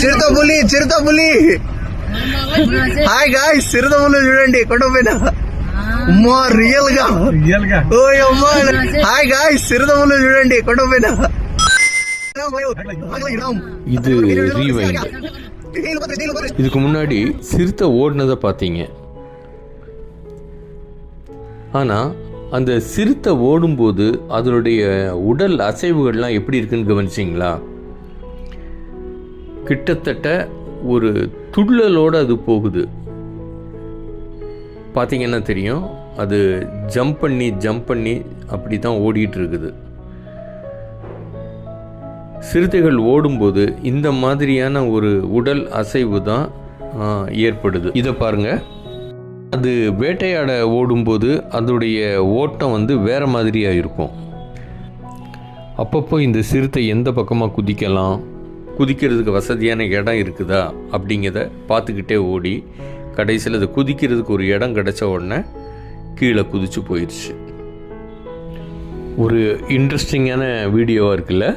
చిరుత పులి hi guys చిరుత పులి చూడండి కొండపైన అమ్మా రియల్ గా ఓ అమ్మా హాయ్ గాయ్స్ చిరుత పులి చూడండి కొండపైన இது ரீவைண்ட். இதுக்கு முன்னாடி சிறுத்தை ஓடினதை பார்த்தீங்க. ஆனால் அந்த சிறுத்தை ஓடும்போது அதனுடைய உடல் அசைவுகள்லாம் எப்படி இருக்குன்னு கவனிச்சிங்களா? கிட்டத்தட்ட ஒரு துள்ளலோடு அது போகுது. பார்த்தீங்கன்னா தெரியும், அது ஜம்ப் பண்ணி அப்படி தான் ஓடிட்டு இருக்குது. சிறுத்தைகள் ஓடும்போது இந்த மாதிரியான ஒரு உடல் அசைவு தான் ஏற்படுது. இதை பாருங்கள், அது வேட்டையாட ஓடும்போது அதோடைய ஓட்டம் வேறு மாதிரியாக இருக்கும். அப்பப்போ இந்த சிறுத்தை எந்த பக்கமாக குதிக்கலாம், குதிக்கிறதுக்கு வசதியான இடம் இருக்குதா அப்படிங்கிறத பார்த்துக்கிட்டே ஓடி கடைசியில் அது குதிக்கிறதுக்கு ஒரு இடம் கிடச்ச உடனே கீழே குதிச்சு போயிடுச்சு. ஒரு இன்ட்ரெஸ்டிங்கான வீடியோவாக இருக்குல்ல?